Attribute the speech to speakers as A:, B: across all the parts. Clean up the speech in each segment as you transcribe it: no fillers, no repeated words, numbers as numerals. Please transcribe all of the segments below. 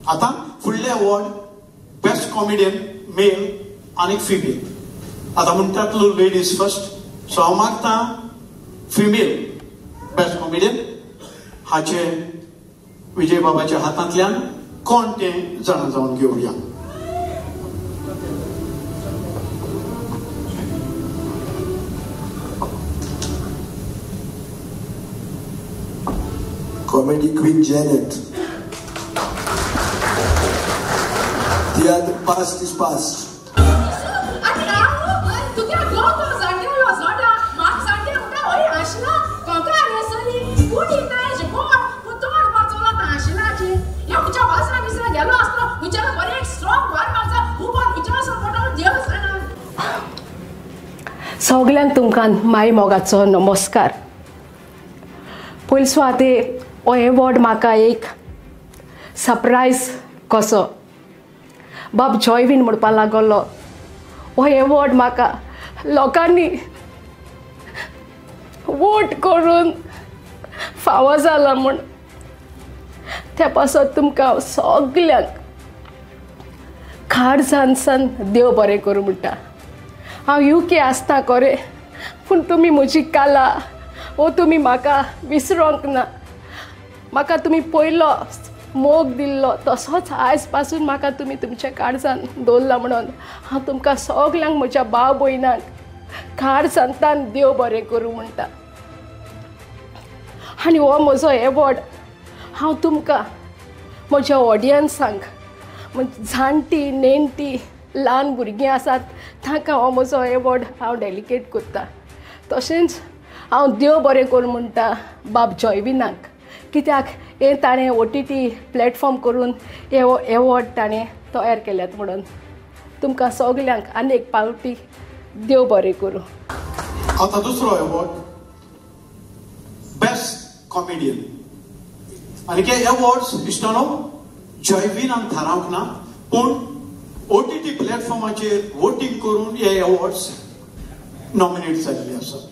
A: आता फुडले award best comedian mail आणि फिमेल. आता म्हणटात लेडीज फर्स्ट. सो हांव मागता फिमेल बेस्ट कॉमेडियन हाचे विजय बाबाच्या हातांतल्यान कोण ते जाणा जावन घेवया.
B: Comedy Queen Janet. Theatre past is past.
C: सगळ्यांक तुमकां माय मोगाचो नमस्कार. पयले सुवातेर हो एवॉर्ड म्हाका एक सरप्रायज कसो बाब जॉयवीन म्हणपा लागलो. हो एवॉर्ड म्हाका लोकांनी वोट करून फावो जाला म्हण. त्या पासत तुमकां सगळ्यांक खाडसान देव बरें करूं म्हणटा. हांव UK आसता खरें पूण तुमी म्हजी कला वो तुमी म्हाका विसरोंक ना. म्हाका तुमी पयलो मोग दिल्लो तसोच आयज पासून म्हाका तुमी तुमच्या काळजान दवरला म्हणून हांव तुमकां सगळ्यांक म्हज्या भाव भयणांक खाड संतान देव बरें करूं म्हणटा. आनी हो म्हजो एवॉर्ड हांव तुमकां म्हज्या ऑडियन्सांक जाणटी नेणटी ल्हान भुरगीं आसात तांकां हो म्हजो एवॉर्ड हांव डेलिकेट करता. तशेंच हांव देव बरें करूं म्हणटा बाब जॉयविनाक, कित्याक हे ताणें OTT प्लॅटफॉर्म करून हे एवॉर्ड ताणें तयार केल्यात म्हणून. तुमकां सगळ्यांक आनी एक पावटी देव बरें करूं.
A: आता दुसरो एवॉर्ड बेस्ट कॉमेडियन. आनी हे एवॉर्ड्स इश्टानो जॉयविनान थारावंक ना, पूण OTT प्लॅटफॉर्माचेर वोटींग करून हे एवॉर्ड्स नॉमिनेट जाल्ले आसात.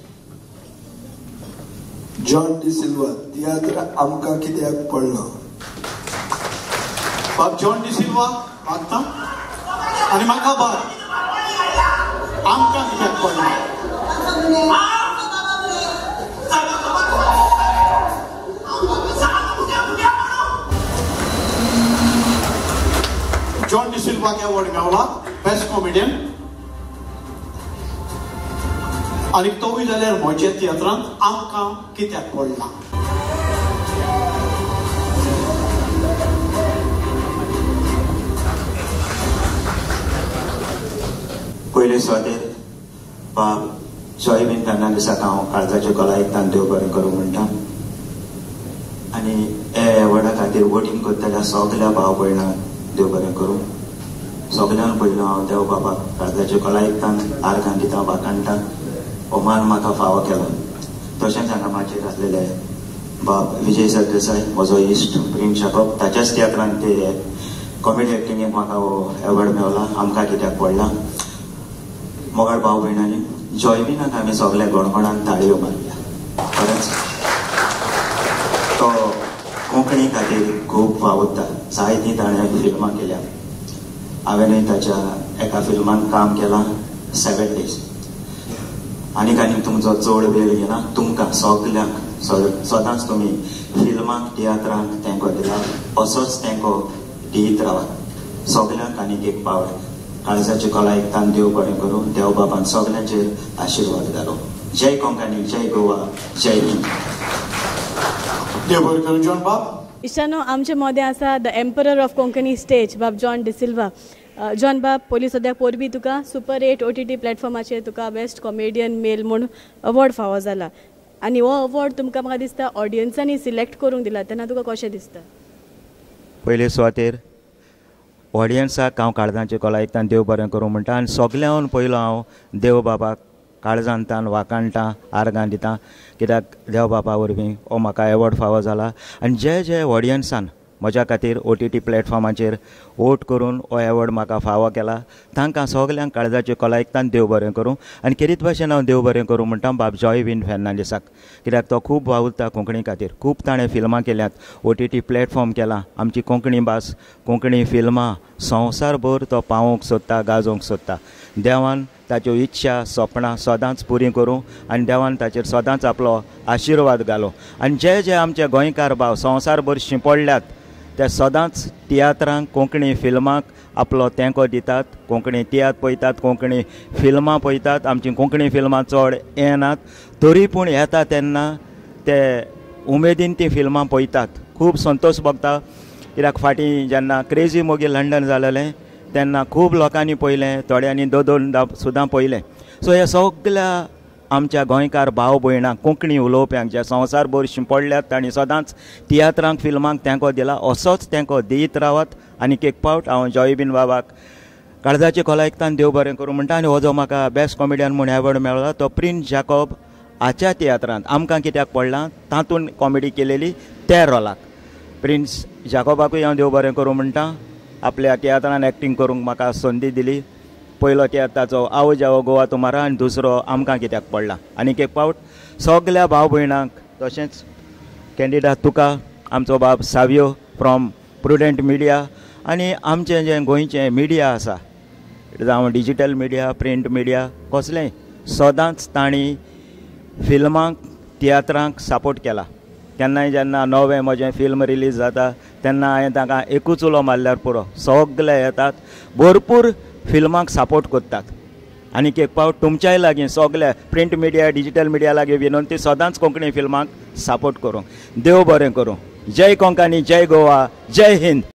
B: जॉन डिसिल्वा, तियात्र आमकां कित्याक पडलो.
A: बाब जॉन डिसिल्वा मागता आनी म्हाका बाब आमकां कित्याक पडलो. जॉन डिसिल्वाक अवॉर्ड मेळ्ळा बेस्ट कॉमेडियन. आनी तोय जाल्यार म्हज्या तियात्रांत आमकां कित्याक पडला.
D: पयले सुवातेर बाब जॉयविन फर्नांडिसाक हांव काळजाच्यो कलायेंतान देव बरें करूं म्हणटा. आनी हे एवॉर्डा खातीर वोटींग करतल्या सगळ्या भाव भयणांक देव बरें करूं. सगळ्यांक पयलो हांव देव बाबाक काळजाच्यो कलायेंतान आर्गां दिता वाकाणटा. हो मान म्हाका फावो केलो. तशेंच हांगा म्हाजेर आसलेले बाब विजय सरदेसाय म्हजो इश्ट प्रिंस जाकोब, ताच्याच तियात्रांत ते कॉमेडी एक्टिंगेक म्हाका हो एवॉर्ड मेळ्ळा. आमकां कित्याक पडला. मोगाळ भाव भयणांनी जॉयविनाक आमी सगळे गोणगोणान ताळयो मारल्या. खरेंच तो कोंकणी खातीर खूब फावुरता. जायतीं ताणें फिल्मां केल्या. हांवेनय ताच्या एका फिल्मान काम केलां 7 days. आनीक तुमचो चड वेळ घेना. तुमकां सगळ्यांक सदांच तुमी फिल्मांक तियात्रांक तेंको दिला. असोच तेंको दित रावात. सगळ्यांक आनीक एक पावट काळजाची कलायेंतान देव बरें करूं. देव बाबान सगळ्यांचेर आशिर्वाद घालो. जय कोंकणी, जय गोवा, जय हिंद.
A: देव बरें करूं जॉन बाब.
E: इश्टानो, आमचे मदें आसा the emperor of Konkani stage बाब जॉन डिसिल्वा. जॉन बाब, पयलीं सद्या पोरबी तुका सुपर 8 OTT प्लॅटफॉर्माचेर तुका बेस्ट कॉमेडियन मेल म्हूण अवॉर्ड फावो जाला. आनी हो अवॉर्ड तुमकां म्हाका दिसता ऑडियन्सांनी सिलेक्ट करूंक दिला. तेन्ना तुका कशें दिसता?
D: पयले सुवातेर ऑडियन्साक हांव काळजांचे कलायेंतान देव बरें करूं म्हणटा. आनी सगळ्यांत पयलो हांव देव बाबाक काळजांतान वाकाणटा, आर्गां दिता. कित्याक देव बाबा वरवीं हो म्हाका एवॉर्ड फावो जाला. आनी जे ऑडियन्सान म्हज्या खातीर OTT प्लॅटफॉर्माचेर वोट करून हो एवॉर्ड म्हाका फावो केला. तांकां सगल्यांक काळजाचे कलायकतान देव बरें करूं आनी खेरीत भाशेन हांव देव बरें करूं म्हणटा बाब जॉयवीन फेर्नांडीसाक. कित्याक तो खूब वावुरता कोंकणी खातीर. खूब ताणें फिल्मां केल्यात, OTT प्लॅटफॉर्म केला. आमची कोंकणी भास, कोंकणी फिल्मां संवसारभर तो पावोवंक सोदता, गाजोवंक सोदता. देवान ताच्यो इच्छा सपनां सदांच पुरी करूं आनी देवान ताचेर सदांच आपलो आशिर्वाद घालो. आनी जे आमचे गोंयकार भाव संवसारभर शिंपडल्यात ते सदांच तियात्रांक, कोंकणी फिल्मांक आपलो तेंको दितात. कोंकणी तियात्र पळयतात, कोंकणी फिल्मां पळयतात. आमची कोंकणी फिल्मां चड येनात, तरी पूण येता तेन्ना ते उमेदीन ती फिल्मां पळयतात. खूब संतोश भोगता. कित्याक फाटीं जेन्ना क्रेजी मोगी लंडन जालेलें तेन्ना खूब लोकांनी पळयलें, थोड्यांनी दोनदा सुद्दां पळयलें. सो हे सगळ्या आमच्या गोंयकार भाव भयणांक, कोंकणी उलोवप्यांक जे संवसारभर शिंपडल्यात तांणी सदांच तियात्रांक, फिल्मांक तेंको दिला. असोच तेंको दित रावात. आनी एक पावट हांव जॉयबीन बाबाक काळजाचे कलायकतान देव बरें करूं म्हणटा. आनी हो जो म्हाका बेस्ट कॉमेडियन म्हूण एवॉर्ड मेळ्ळो तो प्रिन्स जॅकॉब हाच्या तियात्रांत आमकां कित्याक पडलां तातूंत कॉमेडी केलेली त्या रोलाक. प्रिन्स जॅकॉबाकूय हांव देव बरें करूं म्हणटा. आपल्या तियात्रान एक्टींग करूंक म्हाका संदी दिली. पयलो तियात्र ताचो आओ जाओ गोवा तुमारा आनी दुसरो आमकां कित्याक पडला. आनीक एक पावट सगल्या भाव भयणांक तशेंच कॅन्डिडेट तुका, आमचो बाब सावियो फ्रॉम प्रुडंट मिडिया आनी आमचें जें गोंयचें मिडिया आसा, जावं डिजिटल मिडिया, प्रिंट मिडिया, कसलेंय सदांच तांणी फिल्मांक, तियात्रांक सपोर्ट केला. केन्नाय जेन्ना नवें म्हजें फिल्म रिलीज जाता तेन्ना हांवें तांकां एकूच उलो मारल्यार पुरो, सगळे येतात, भरपूर फिल्मांक सपोर्ट करतात. आनीक एक पावट तुमच्याय लागीं सगळे प्रिंट मिडिया, डिजिटल मिडिया लागीं विनंती सदांच कोंकणी फिल्मांक सपोर्ट करूं. देव बरें करूं. जय कोंकणी, जय गोवा, जय हिंद.